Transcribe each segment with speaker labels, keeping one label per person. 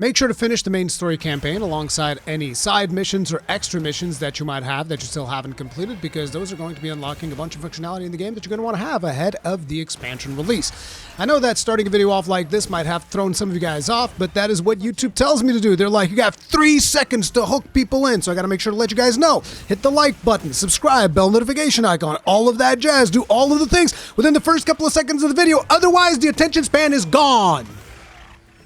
Speaker 1: Make sure to finish the main story campaign alongside any side missions or extra missions that you might have that you still haven't completed, because those are going to be unlocking a bunch of functionality in the game that you're going to want to have ahead of the expansion release. I know that starting a video off like this might have thrown some of you guys off, but that is what YouTube tells me to do. They're like, you got 3 seconds to hook people in, so I got to make sure to let you guys know. Hit the like button, subscribe, bell notification icon, all of that jazz. Do all of the things within the first couple of seconds of the video, otherwise the attention span is gone.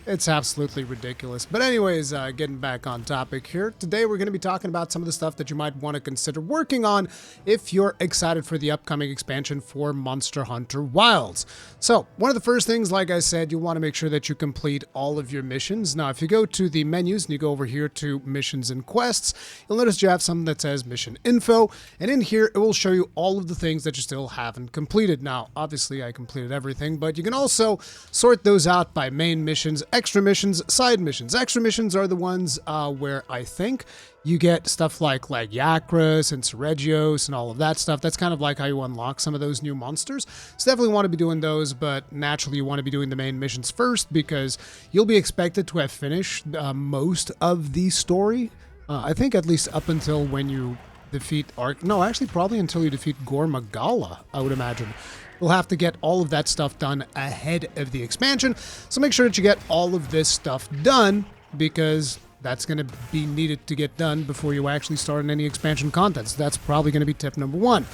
Speaker 1: It's absolutely ridiculous. But anyways, getting back on topic here, today we're going to be talking about some of the stuff that you might want to consider working on if you're excited for the upcoming expansion for Monster Hunter Wilds. So, one of the first things, like I said, you want to make sure that you complete all of your missions. Now, if you go to the menus and you go over here to missions and quests, you'll notice you have something that says mission info, and in here it will show you all of the things that you still haven't completed. Now, obviously I completed everything, but you can also sort those out by main missions, extra missions, side missions. Extra missions are the ones where I think you get stuff like Yakras and Seregios and all of that stuff. That's kind of like how you unlock some of those new monsters. So definitely want to be doing those, but naturally you want to be doing the main missions first because you'll be expected to have finished most of the story. I think at least up until when you defeat probably until you defeat Gormagala, I would imagine. You'll have to get all of that stuff done ahead of the expansion. So make sure that you get all of this stuff done, because that's going to be needed to get done before you actually start on any expansion content. So that's probably going to be tip number 1.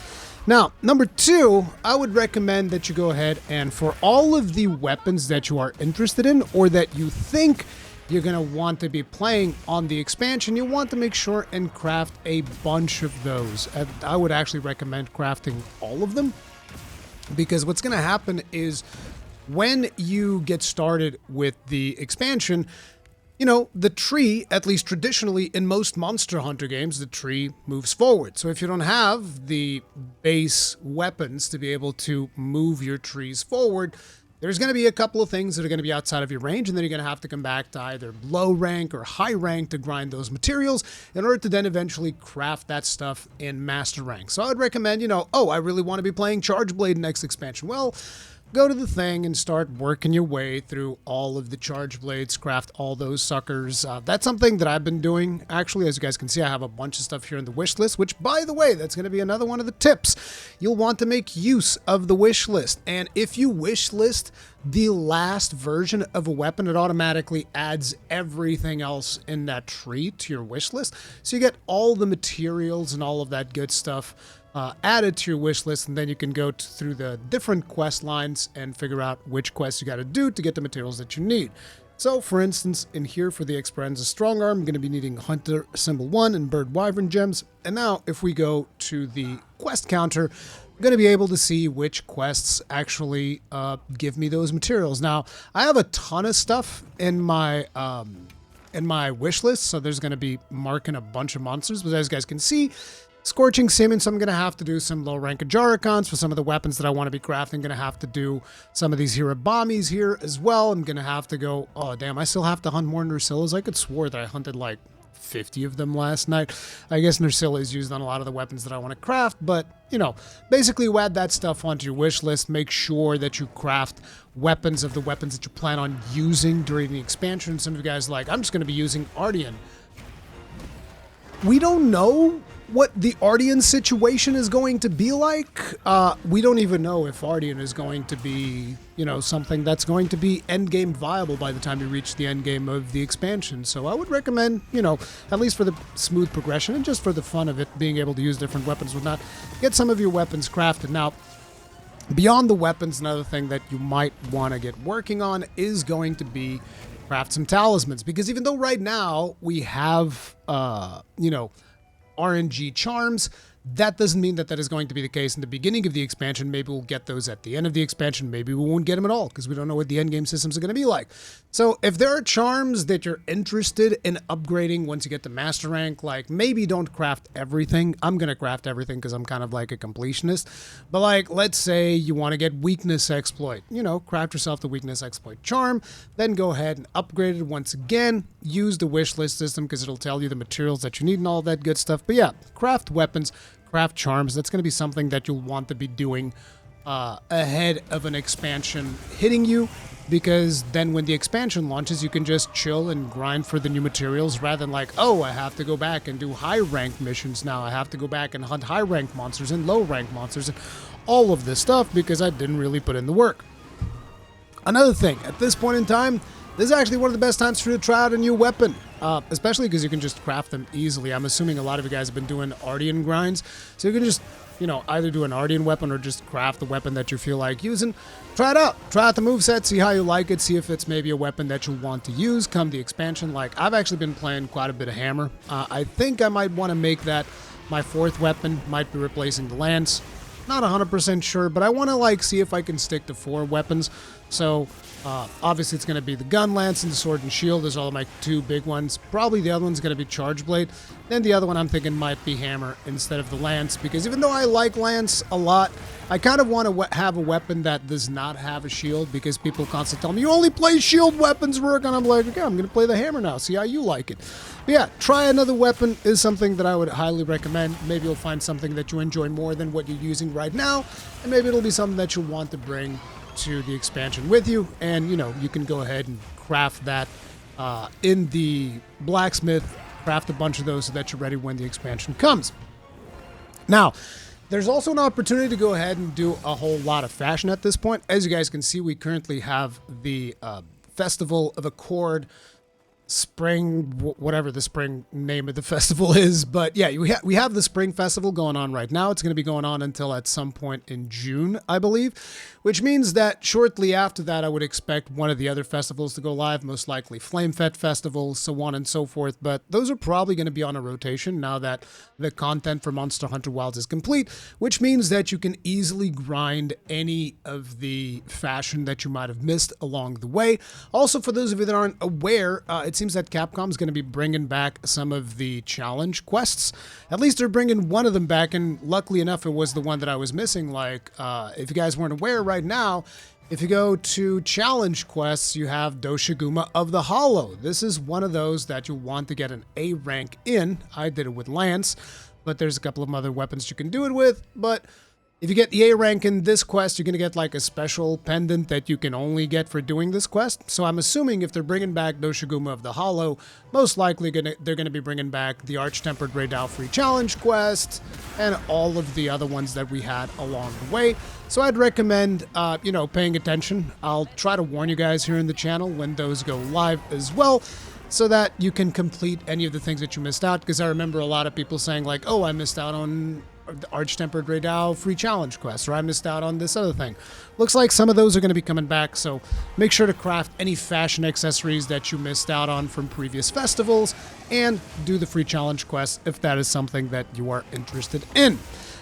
Speaker 1: Now, number 2, I would recommend that you go ahead and for all of the weapons that you are interested in or that you think you're going to want to be playing on the expansion, you want to make sure and craft a bunch of those. And I would actually recommend crafting all of them, because what's going to happen is when you get started with the expansion, you know, the tree, at least traditionally in most Monster Hunter games, the tree moves forward. So if you don't have the base weapons to be able to move your trees forward, there's going to be a couple of things that are going to be outside of your range, and then you're going to have to come back to either low rank or high rank to grind those materials in order to then eventually craft that stuff in master rank. So I would recommend, I really want to be playing Charge Blade next expansion. Well, go to the thing and start working your way through all of the Charge Blades, craft all those suckers. That's something that I've been doing. Actually, as you guys can see, I have a bunch of stuff here in the wish list, which, by the way, that's going to be another one of the tips. You'll want to make use of the wish list. And if you wish list the last version of a weapon, it automatically adds everything else in that tree to your wish list. So you get all the materials and all of that good stuff added to your wish list, and then you can go through the different quest lines and figure out which quests you got to do to get the materials that you need. So, for instance, in here for the Esperanza Strongarm, I'm going to be needing Hunter Symbol 1 and Bird Wyvern Gems. And now, if we go to the quest counter, I'm going to be able to see which quests actually give me those materials. Now, I have a ton of stuff in my wish list, so there's going to be marking a bunch of monsters, but as you guys can see, Scorching Simmons, I'm going to have to do some low rank Ajaricons for some of the weapons that I want to be crafting. I'm going to have to do some of these Hirabamis here as well. I'm going to have to go, oh damn, I still have to hunt more Nursillas. I could swear that I hunted like 50 of them last night. I guess Nursilla is used on a lot of the weapons that I want to craft, but, basically you add that stuff onto your wish list. Make sure that you craft weapons of the weapons that you plan on using during the expansion. Some of you guys are like, I'm just going to be using Ardian. We don't know what the Ardian situation is going to be like. We don't even know if Ardian is going to be, something that's going to be endgame viable by the time you reach the endgame of the expansion. So I would recommend, at least for the smooth progression and just for the fun of it, being able to use different weapons and whatnot, get some of your weapons crafted. Now, beyond the weapons, another thing that you might want to get working on is going to be craft some talismans, because even though right now we have, RNG charms, that doesn't mean that is going to be the case in the beginning of the expansion. Maybe we'll get those at the end of the expansion. Maybe we won't get them at all because we don't know what the endgame systems are going to be like. So if there are charms that you're interested in upgrading once you get to master rank, like maybe don't craft everything. I'm going to craft everything because I'm kind of like a completionist. But like, let's say you want to get weakness exploit, craft yourself the weakness exploit charm, then go ahead and upgrade it once again. Use the wish list system because it'll tell you the materials that you need and all that good stuff. But yeah, craft weapons, craft charms. That's going to be something that you'll want to be doing ahead of an expansion hitting you, because then when the expansion launches, you can just chill and grind for the new materials rather than like, oh, I have to go back and do high rank missions now. I have to go back and hunt high rank monsters and low rank monsters and all of this stuff because I didn't really put in the work. Another thing, at this point in time, this is actually one of the best times for you to try out a new weapon, especially because you can just craft them easily. I'm assuming a lot of you guys have been doing Ardian grinds, so you can just, you know, either do an Ardian weapon or just craft the weapon that you feel like using. Try it out. Try out the moveset, see how you like it, see if it's maybe a weapon that you want to use come the expansion. Like, I've actually been playing quite a bit of hammer. I think I might want to make that my fourth weapon, might be replacing the lance. Not 100% sure, but I want to like see if I can stick to 4 weapons. So obviously it's going to be the gun, lance, and the sword and shield. Those are all my 2 big ones. Probably the other one's going to be charge blade. Then the other one I'm thinking might be hammer instead of the lance, because even though I like lance a lot, I kind of want to have a weapon that does not have a shield, because people constantly tell me, you only play shield weapons, Rook, and I'm like, okay, I'm going to play the hammer now, see how you like it. But yeah, try another weapon is something that I would highly recommend. Maybe you'll find something that you enjoy more than what you're using right now, and maybe it'll be something that you'll want to bring to the expansion with you, and you know, you can go ahead and craft that in the blacksmith, craft a bunch of those so that you're ready when the expansion comes. Now, there's also an opportunity to go ahead and do a whole lot of fashion at this point. As you guys can see, we currently have the Festival of Accord Spring, whatever the spring name of the festival is, but yeah, we have the spring festival going on right now. It's going to be going on until at some point in June, I believe, which means that shortly after that, I would expect one of the other festivals to go live, most likely Flame Fet Festival, so on and so forth, but those are probably going to be on a rotation now that the content for Monster Hunter Wilds is complete, which means that you can easily grind any of the fashion that you might have missed along the way. Also, for those of you that aren't aware, it seems that Capcom is going to be bringing back some of the challenge quests. At least they're bringing one of them back, and luckily enough, it was the one that I was missing. Like, if you guys weren't aware right now, if you go to challenge quests, you have Doshiguma of the Hollow. This is one of those that you want to get an A rank in. I did it with Lance, but there's a couple of other weapons you can do it with, but if you get the A rank in this quest, you're going to get like a special pendant that you can only get for doing this quest. So I'm assuming if they're bringing back Doshiguma of the Hollow, most likely they're going to be bringing back the Arch-Tempered Raydal free challenge quest and all of the other ones that we had along the way. So I'd recommend, you know, paying attention. I'll try to warn you guys here in the channel when those go live as well, so that you can complete any of the things that you missed out. Because I remember a lot of people saying like, oh, I missed out on the Arch-Tempered Raydal free challenge quest, or I missed out on this other thing. Looks like some of those are going to be coming back, so make sure to craft any fashion accessories that you missed out on from previous festivals, and do the free challenge quest if that is something that you are interested in.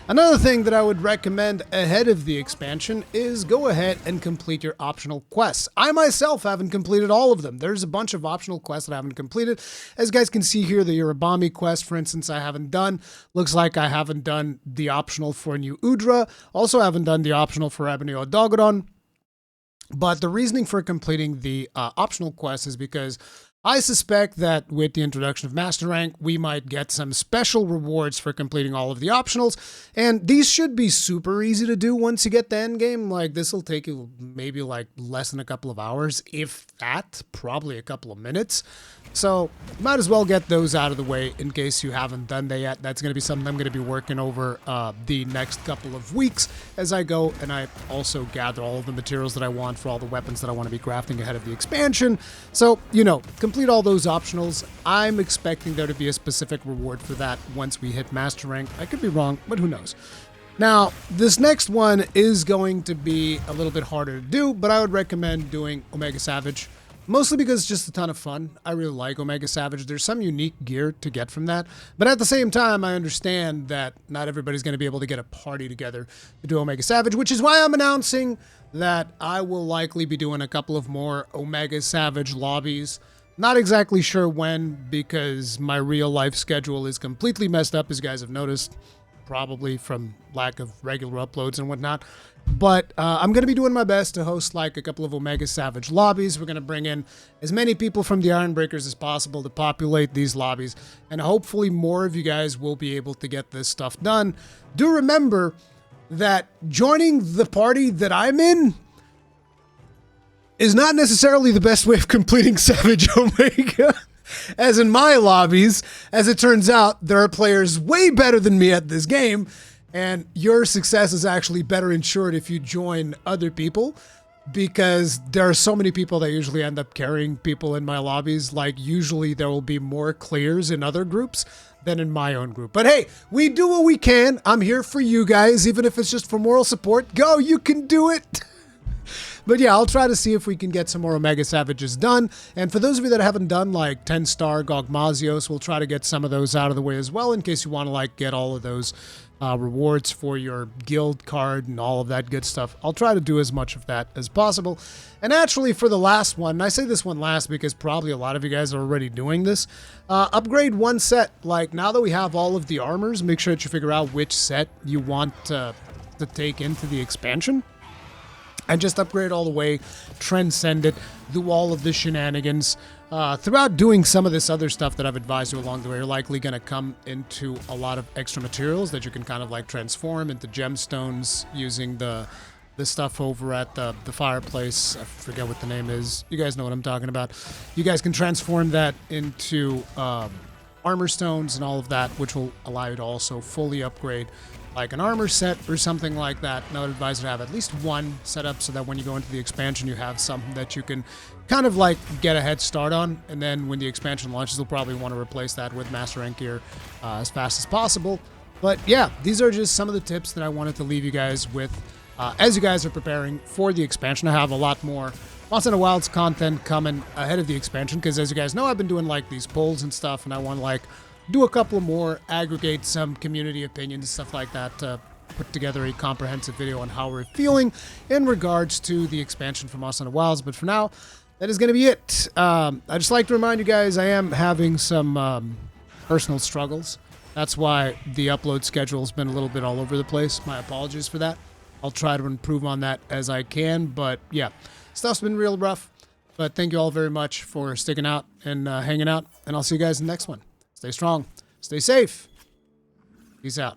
Speaker 1: Another thing that I would recommend ahead of the expansion is go ahead and complete your optional quests. I myself haven't completed all of them. There's a bunch of optional quests that I haven't completed. As you guys can see here, the Urabami quest, for instance, I haven't done. Looks like I haven't done the optional for New Udra. Also haven't done the optional for Ebony Odogodon. But the reasoning for completing the optional quest is because I suspect that with the introduction of Master Rank, we might get some special rewards for completing all of the optionals, and these should be super easy to do once you get the end game. Like, this will take you maybe like less than a couple of hours, if that, probably a couple of minutes. So might as well get those out of the way in case you haven't done that yet. That's going to be something I'm going to be working over the next couple of weeks as I go, and I also gather all of the materials that I want for all the weapons that I want to be crafting ahead of the expansion. So, you know, complete all those optionals. I'm expecting there to be a specific reward for that once we hit Master Rank. I could be wrong, but who knows. Now, this next one is going to be a little bit harder to do, but I would recommend doing Omega Savage. Mostly because it's just a ton of fun. I really like Omega Savage. There's some unique gear to get from that. But at the same time, I understand that not everybody's going to be able to get a party together to do Omega Savage, which is why I'm announcing that I will likely be doing a couple of more Omega Savage lobbies. Not exactly sure when, because my real life schedule is completely messed up, as you guys have noticed, probably from lack of regular uploads and whatnot. But I'm going to be doing my best to host like a couple of Omega Savage lobbies. We're going to bring in as many people from the Ironbreakers as possible to populate these lobbies. And hopefully more of you guys will be able to get this stuff done. Do remember, that joining the party that I'm in is not necessarily the best way of completing Savage Omega. As in my lobbies, as it turns out, there are players way better than me at this game, and your success is actually better ensured if you join other people, because there are so many people that usually end up carrying people in my lobbies. Like, usually there will be more clears in other groups than in my own group. But hey, we do what we can. I'm here for you guys, even if it's just for moral support. Go, you can do it! But yeah, I'll try to see if we can get some more Omega Savages done. And for those of you that haven't done like 10-star Gogmazios, we'll try to get some of those out of the way as well, in case you want to like get all of those rewards for your guild card and all of that good stuff. I'll try to do as much of that as possible. And actually for the last one, and I say this one last because probably a lot of you guys are already doing this, upgrade one set. Like, now that we have all of the armors, make sure that you figure out which set you want to take into the expansion. And just upgrade all the way, transcend it, do all of the shenanigans. Throughout doing some of this other stuff that I've advised you along the way, you're likely going to come into a lot of extra materials that you can kind of like transform into gemstones using the stuff over at the fireplace. I forget what the name is. You guys know what I'm talking about. You guys can transform that into armor stones and all of that, which will allow you to also fully upgrade like an armor set or something like that. And I would advise you to have at least one set up so that when you go into the expansion, you have something that you can kind of like get a head start on. And then when the expansion launches, you'll probably want to replace that with Master Rank gear as fast as possible. But yeah, these are just some of the tips that I wanted to leave you guys with as you guys are preparing for the expansion. I have a lot more Monster Hunter Wilds content coming ahead of the expansion, because as you guys know, I've been doing like these polls and stuff, and I want to like do a couple more, aggregate some community opinions, stuff like that, to put together a comprehensive video on how we're feeling in regards to the expansion for Monster Hunter Wilds. But for now, that is going to be it. I just like to remind you guys, I am having some personal struggles. That's why the upload schedule has been a little bit all over the place. My apologies for that. I'll try to improve on that as I can. But yeah, stuff's been real rough. But thank you all very much for sticking out and hanging out. And I'll see you guys in the next one. Stay strong. Stay safe. Peace out.